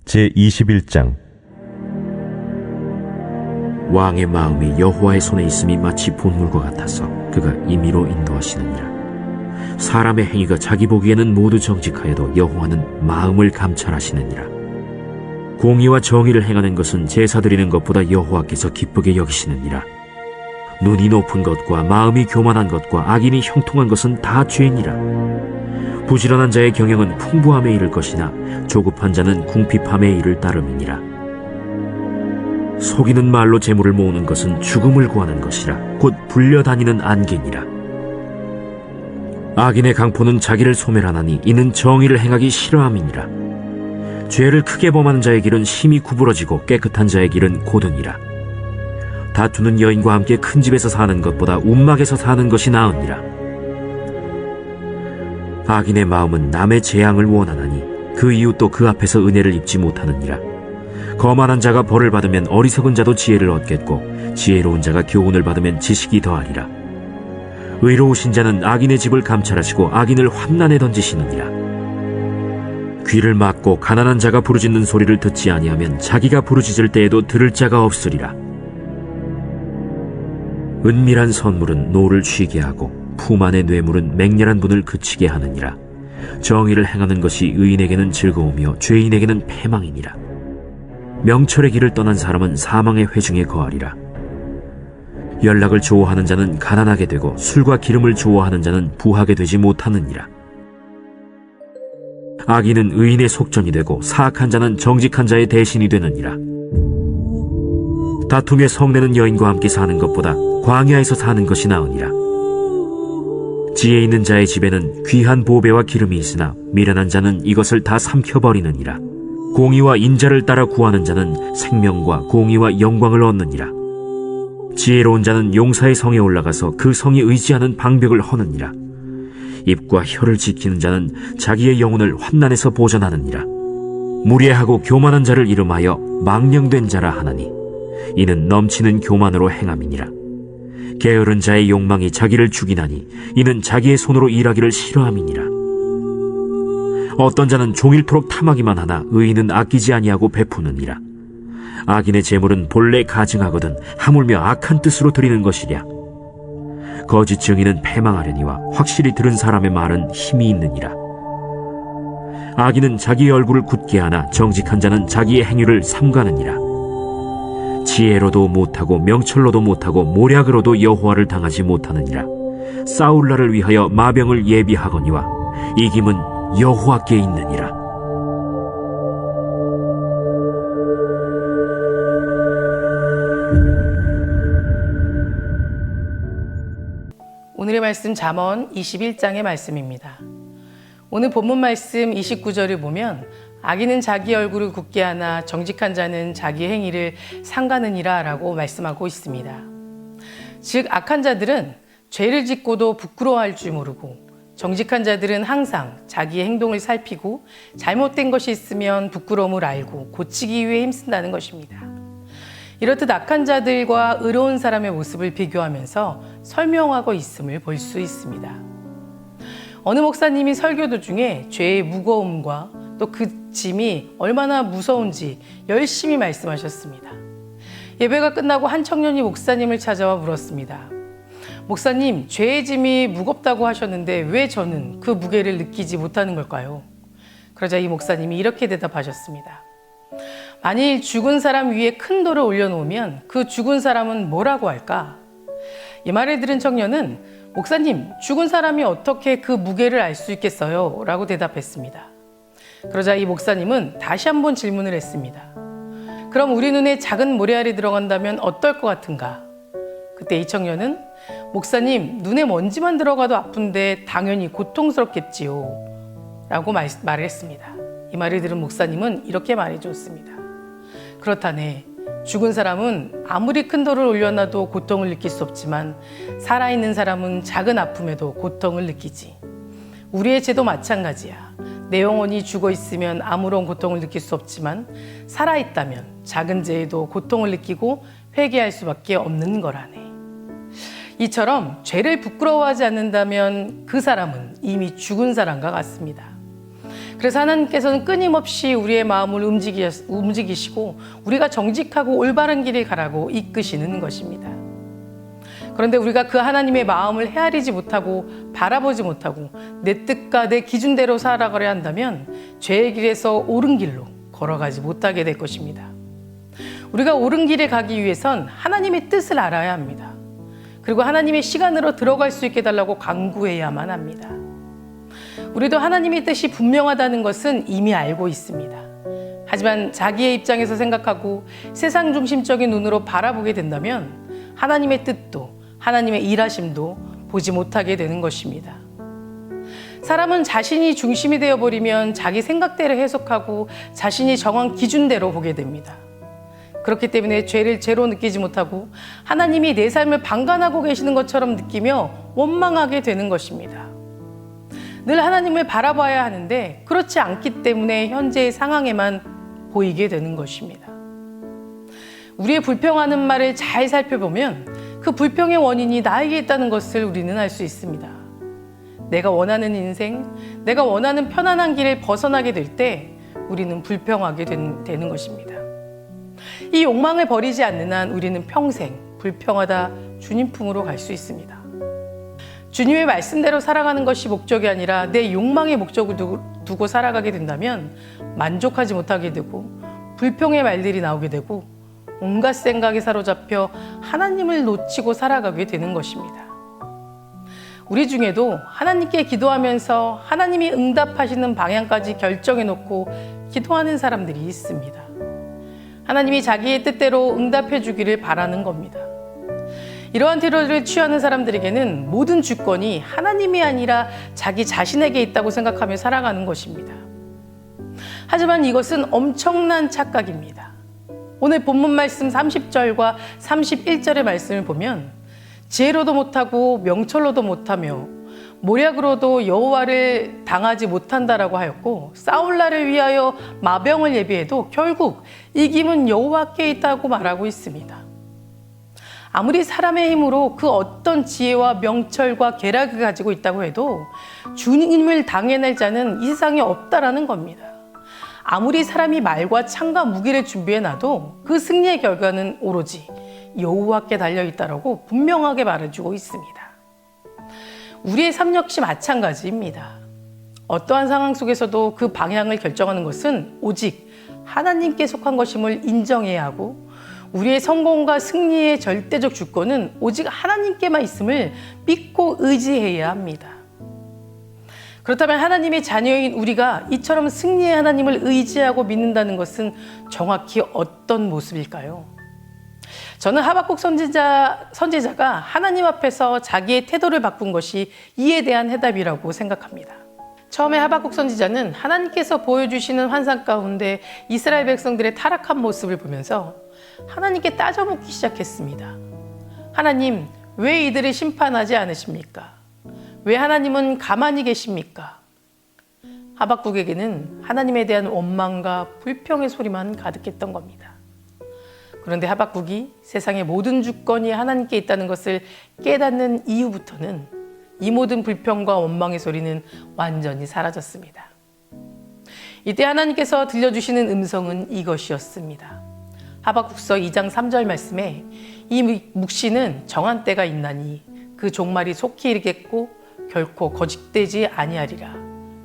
제21장. 왕의 마음이 여호와의 손에 있음이 마치 본물과 같아서 그가 임의로 인도하시느니라. 사람의 행위가 자기 보기에는 모두 정직하여도 여호와는 마음을 감찰하시느니라. 공의와 정의를 행하는 것은 제사 드리는 것보다 여호와께서 기쁘게 여기시느니라. 눈이 높은 것과 마음이 교만한 것과 악인이 형통한 것은 다 죄니라. 부지런한 자의 경영은 풍부함에 이를 것이나 조급한 자는 궁핍함에 이를 따름이니라. 속이는 말로 재물을 모으는 것은 죽음을 구하는 것이라 곧 불려다니는 안개니라. 악인의 강포는 자기를 소멸하나니 이는 정의를 행하기 싫어함이니라. 죄를 크게 범하는 자의 길은 심히 구부러지고 깨끗한 자의 길은 고드니라. 다투는 여인과 함께 큰 집에서 사는 것보다 움막에서 사는 것이 나으니라. 악인의 마음은 남의 재앙을 원하나니 그 이웃도 그 앞에서 은혜를 입지 못하느니라. 거만한 자가 벌을 받으면 어리석은 자도 지혜를 얻겠고 지혜로운 자가 교훈을 받으면 지식이 더하리라. 의로우신 자는 악인의 집을 감찰하시고 악인을 환난에 던지시느니라. 귀를 막고 가난한 자가 부르짖는 소리를 듣지 아니하면 자기가 부르짖을 때에도 들을 자가 없으리라. 은밀한 선물은 노를 쉬게 하고 품 안의 뇌물은 맹렬한 분을 그치게 하느니라. 정의를 행하는 것이 의인에게는 즐거우며 죄인에게는 패망이니라. 명철의 길을 떠난 사람은 사망의 회중에 거하리라. 연락을 좋아하는 자는 가난하게 되고 술과 기름을 좋아하는 자는 부하게 되지 못하느니라. 악인은 의인의 속전이 되고 사악한 자는 정직한 자의 대신이 되느니라. 다툼에 성내는 여인과 함께 사는 것보다 광야에서 사는 것이 나으니라. 지혜 있는 자의 집에는 귀한 보배와 기름이 있으나 미련한 자는 이것을 다 삼켜버리느니라. 공의와 인자를 따라 구하는 자는 생명과 공의와 영광을 얻느니라. 지혜로운 자는 용사의 성에 올라가서 그 성이 의지하는 방벽을 허느니라. 입과 혀를 지키는 자는 자기의 영혼을 환난에서 보전하느니라. 무례하고 교만한 자를 이름하여 망령된 자라 하나니 이는 넘치는 교만으로 행함이니라. 게으른 자의 욕망이 자기를 죽이나니 이는 자기의 손으로 일하기를 싫어함이니라. 어떤 자는 종일토록 탐하기만 하나 의인은 아끼지 아니하고 베푸느니라. 악인의 재물은 본래 가증하거든 하물며 악한 뜻으로 드리는 것이랴. 거짓 증인은 패망하려니와 확실히 들은 사람의 말은 힘이 있느니라. 악인은 자기의 얼굴을 굳게 하나 정직한 자는 자기의 행위를 삼가느니라. 지혜로도 못하고 명철로도 못하고 모략으로도 여호와를 당하지 못하느니라. 싸울 날을 위하여 마병을 예비하거니와 이김은 여호와께 있느니라. 오늘의 말씀 잠언 21장의 말씀입니다. 오늘 본문 말씀 29절을 보면 악인은 자기 얼굴을 굳게 하나 정직한 자는 자기 행위를 삼가느니라 라고 말씀하고 있습니다. 즉 악한 자들은 죄를 짓고도 부끄러워할 줄 모르고 정직한 자들은 항상 자기의 행동을 살피고 잘못된 것이 있으면 부끄러움을 알고 고치기 위해 힘쓴다는 것입니다. 이렇듯 악한 자들과 의로운 사람의 모습을 비교하면서 설명하고 있음을 볼 수 있습니다. 어느 목사님이 설교 도중에 죄의 무거움과 또 그 짐이 얼마나 무서운지 열심히 말씀하셨습니다. 예배가 끝나고 한 청년이 목사님을 찾아와 물었습니다. 목사님, 죄의 짐이 무겁다고 하셨는데 왜 저는 그 무게를 느끼지 못하는 걸까요? 그러자 이 목사님이 이렇게 대답하셨습니다. 만일 죽은 사람 위에 큰 돌을 올려놓으면 그 죽은 사람은 뭐라고 할까? 이 말을 들은 청년은 목사님, 죽은 사람이 어떻게 그 무게를 알 수 있겠어요? 라고 대답했습니다. 그러자 이 목사님은 다시 한번 질문을 했습니다. 그럼 우리 눈에 작은 모래알이 들어간다면 어떨 것 같은가? 그때 이 청년은 목사님, 눈에 먼지만 들어가도 아픈데 당연히 고통스럽겠지요. 라고 말을 했습니다. 이 말을 들은 목사님은 이렇게 말해줬습니다. 그렇다네. 죽은 사람은 아무리 큰 돌을 올려놔도 고통을 느낄 수 없지만 살아있는 사람은 작은 아픔에도 고통을 느끼지. 우리의 죄도 마찬가지야. 내 영혼이 죽어 있으면 아무런 고통을 느낄 수 없지만 살아있다면 작은 죄에도 고통을 느끼고 회개할 수밖에 없는 거라네. 이처럼 죄를 부끄러워하지 않는다면 그 사람은 이미 죽은 사람과 같습니다. 그래서 하나님께서는 끊임없이 우리의 마음을 움직이시고 우리가 정직하고 올바른 길을 가라고 이끄시는 것입니다. 그런데 우리가 그 하나님의 마음을 헤아리지 못하고 바라보지 못하고 내 뜻과 내 기준대로 살아가려 한다면 죄의 길에서 옳은 길로 걸어가지 못하게 될 것입니다. 우리가 옳은 길에 가기 위해선 하나님의 뜻을 알아야 합니다. 그리고 하나님의 시간으로 들어갈 수 있게 해달라고 간구해야만 합니다. 우리도 하나님의 뜻이 분명하다는 것은 이미 알고 있습니다. 하지만 자기의 입장에서 생각하고 세상 중심적인 눈으로 바라보게 된다면 하나님의 뜻도 하나님의 일하심도 보지 못하게 되는 것입니다. 사람은 자신이 중심이 되어버리면 자기 생각대로 해석하고 자신이 정한 기준대로 보게 됩니다. 그렇기 때문에 죄를 죄로 느끼지 못하고 하나님이 내 삶을 방관하고 계시는 것처럼 느끼며 원망하게 되는 것입니다. 늘 하나님을 바라봐야 하는데 그렇지 않기 때문에 현재의 상황에만 보이게 되는 것입니다. 우리의 불평하는 말을 잘 살펴보면 그 불평의 원인이 나에게 있다는 것을 우리는 알 수 있습니다. 내가 원하는 인생, 내가 원하는 편안한 길을 벗어나게 될 때 우리는 불평하게 되는 것입니다. 이 욕망을 버리지 않는 한 우리는 평생 불평하다 주님 품으로 갈 수 있습니다. 주님의 말씀대로 살아가는 것이 목적이 아니라 내 욕망의 목적을 두고 살아가게 된다면 만족하지 못하게 되고 불평의 말들이 나오게 되고 온갖 생각에 사로잡혀 하나님을 놓치고 살아가게 되는 것입니다. 우리 중에도 하나님께 기도하면서 하나님이 응답하시는 방향까지 결정해 놓고 기도하는 사람들이 있습니다. 하나님이 자기의 뜻대로 응답해 주기를 바라는 겁니다. 이러한 태도를 취하는 사람들에게는 모든 주권이 하나님이 아니라 자기 자신에게 있다고 생각하며 살아가는 것입니다. 하지만 이것은 엄청난 착각입니다. 오늘 본문 말씀 30절과 31절의 말씀을 보면 지혜로도 못하고 명철로도 못하며 모략으로도 여호와를 당하지 못한다라고 하였고 싸울 날을 위하여 마병을 예비해도 결국 이김은 여호와께 있다고 말하고 있습니다. 아무리 사람의 힘으로 그 어떤 지혜와 명철과 계략을 가지고 있다고 해도 주님을 당해낼 자는 이 세상에 없다라는 겁니다. 아무리 사람이 말과 창과 무기를 준비해놔도 그 승리의 결과는 오로지 여호와께 달려있다라고 분명하게 말해주고 있습니다. 우리의 삶 역시 마찬가지입니다. 어떠한 상황 속에서도 그 방향을 결정하는 것은 오직 하나님께 속한 것임을 인정해야 하고 우리의 성공과 승리의 절대적 주권은 오직 하나님께만 있음을 믿고 의지해야 합니다. 그렇다면 하나님의 자녀인 우리가 이처럼 승리의 하나님을 의지하고 믿는다는 것은 정확히 어떤 모습일까요? 저는 하박국 선지자가 하나님 앞에서 자기의 태도를 바꾼 것이 이에 대한 해답이라고 생각합니다. 처음에 하박국 선지자는 하나님께서 보여주시는 환상 가운데 이스라엘 백성들의 타락한 모습을 보면서 하나님께 따져묻기 시작했습니다. 하나님, 왜 이들을 심판하지 않으십니까? 왜 하나님은 가만히 계십니까? 하박국에게는 하나님에 대한 원망과 불평의 소리만 가득했던 겁니다. 그런데 하박국이 세상의 모든 주권이 하나님께 있다는 것을 깨닫는 이후부터는 이 모든 불평과 원망의 소리는 완전히 사라졌습니다. 이때 하나님께서 들려주시는 음성은 이것이었습니다. 하박국서 2장 3절 말씀에 이 묵시는 정한 때가 있나니 그 종말이 속히 이르겠고 결코 거짓되지 아니하리라.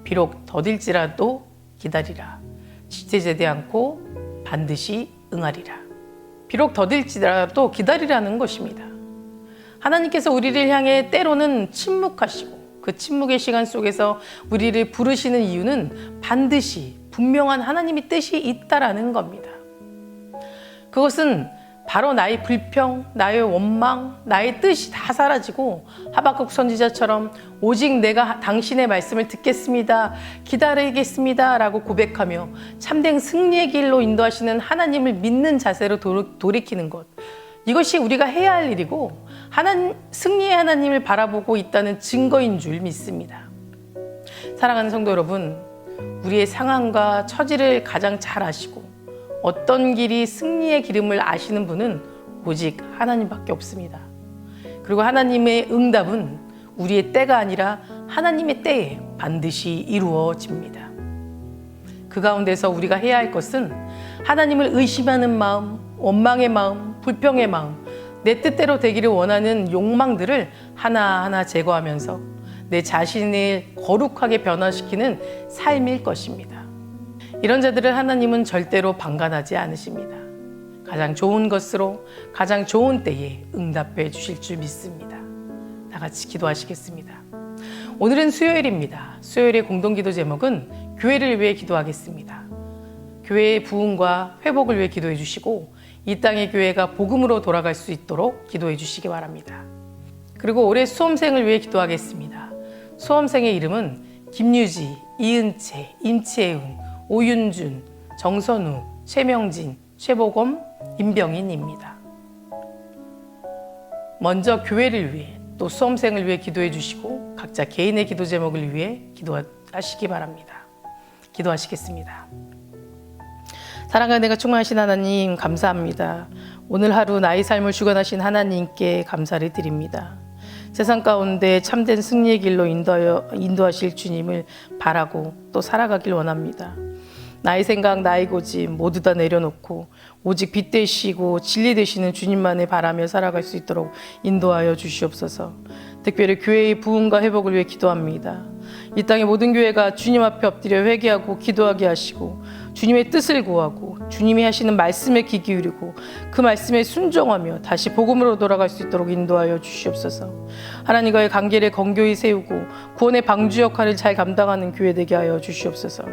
비록 더딜지라도 기다리라. 지체되지 않고 반드시 응하리라. 비록 더딜지라도 기다리라는 것입니다. 하나님께서 우리를 향해 때로는 침묵하시고 그 침묵의 시간 속에서 우리를 부르시는 이유는 반드시 분명한 하나님의 뜻이 있다라는 겁니다. 그것은 바로 나의 불평, 나의 원망, 나의 뜻이 다 사라지고 하박국 선지자처럼 오직 내가 당신의 말씀을 듣겠습니다, 기다리겠습니다 라고 고백하며 참된 승리의 길로 인도하시는 하나님을 믿는 자세로 돌이키는 것, 이것이 우리가 해야 할 일이고 승리의 하나님을 바라보고 있다는 증거인 줄 믿습니다. 사랑하는 성도 여러분, 우리의 상황과 처지를 가장 잘 아시고 어떤 길이 승리의 기름을 아시는 분은 오직 하나님밖에 없습니다. 그리고 하나님의 응답은 우리의 때가 아니라 하나님의 때에 반드시 이루어집니다. 그 가운데서 우리가 해야 할 것은 하나님을 의심하는 마음, 원망의 마음, 불평의 마음, 내 뜻대로 되기를 원하는 욕망들을 하나하나 제거하면서 내 자신을 거룩하게 변화시키는 삶일 것입니다. 이런 자들을 하나님은 절대로 방관하지 않으십니다. 가장 좋은 것으로 가장 좋은 때에 응답해 주실 줄 믿습니다. 다 같이 기도하시겠습니다. 오늘은 수요일입니다. 수요일의 공동기도 제목은 교회를 위해 기도하겠습니다. 교회의 부흥과 회복을 위해 기도해 주시고 이 땅의 교회가 복음으로 돌아갈 수 있도록 기도해 주시기 바랍니다. 그리고 올해 수험생을 위해 기도하겠습니다. 수험생의 이름은 김유지, 이은채, 임채은, 오윤준, 정선우, 최명진, 최보검, 임병인입니다. 먼저 교회를 위해 또 수험생을 위해 기도해 주시고 각자 개인의 기도 제목을 위해 기도하시기 바랍니다. 기도하시겠습니다. 사랑과 은혜가 충만하신 하나님 감사합니다. 오늘 하루 나의 삶을 주관하신 하나님께 감사를 드립니다. 세상 가운데 참된 승리의 길로 인도하실 주님을 바라고 또 살아가길 원합니다. 나의 생각, 나의 고집 모두 다 내려놓고 오직 빛 되시고 진리 되시는 주님만을 바라며 살아갈 수 있도록 인도하여 주시옵소서. 특별히 교회의 부흥과 회복을 위해 기도합니다. 이 땅의 모든 교회가 주님 앞에 엎드려 회개하고 기도하게 하시고 주님의 뜻을 구하고 주님이 하시는 말씀에 귀 기울이고 그 말씀에 순종하며 다시 복음으로 돌아갈 수 있도록 인도하여 주시옵소서. 하나님과의 관계를 건교히 세우고 구원의 방주 역할을 잘 감당하는 교회 되게 하여 주시옵소서.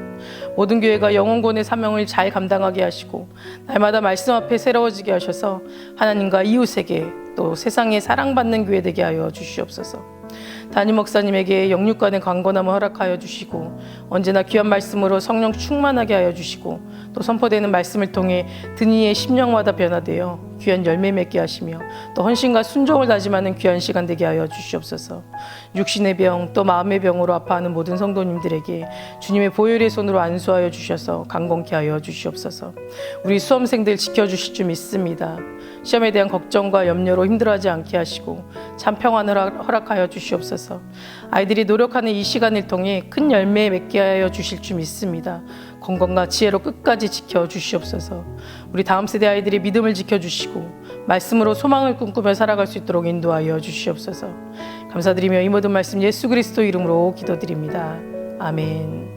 모든 교회가 영혼구원의 사명을 잘 감당하게 하시고 날마다 말씀 앞에 새로워지게 하셔서 하나님과 이웃에게 또 세상에 사랑받는 교회 되게 하여 주시옵소서. 담임 목사님에게 영육간의 강건함을 허락하여 주시고 언제나 귀한 말씀으로 성령 충만하게 하여 주시고 또 선포되는 말씀을 통해 드니의 심령마다 변화되어 귀한 열매 맺게 하시며 또 헌신과 순종을 다짐하는 귀한 시간 되게 하여 주시옵소서. 육신의 병 또 마음의 병으로 아파하는 모든 성도님들에게 주님의 보혈의 손으로 안수하여 주셔서 강건케 하여 주시옵소서. 우리 수험생들 지켜주실 줄 믿습니다. 시험에 대한 걱정과 염려로 힘들어하지 않게 하시고 참 평안을 허락하여 주시옵소서. 아이들이 노력하는 이 시간을 통해 큰 열매 맺게 하여 주실 줄 믿습니다. 건강과 지혜로 끝까지 지켜주시옵소서. 우리 다음 세대 아이들의 믿음을 지켜주시고 말씀으로 소망을 꿈꾸며 살아갈 수 있도록 인도하여 주시옵소서. 감사드리며 이 모든 말씀 예수 그리스도 이름으로 기도드립니다. 아멘.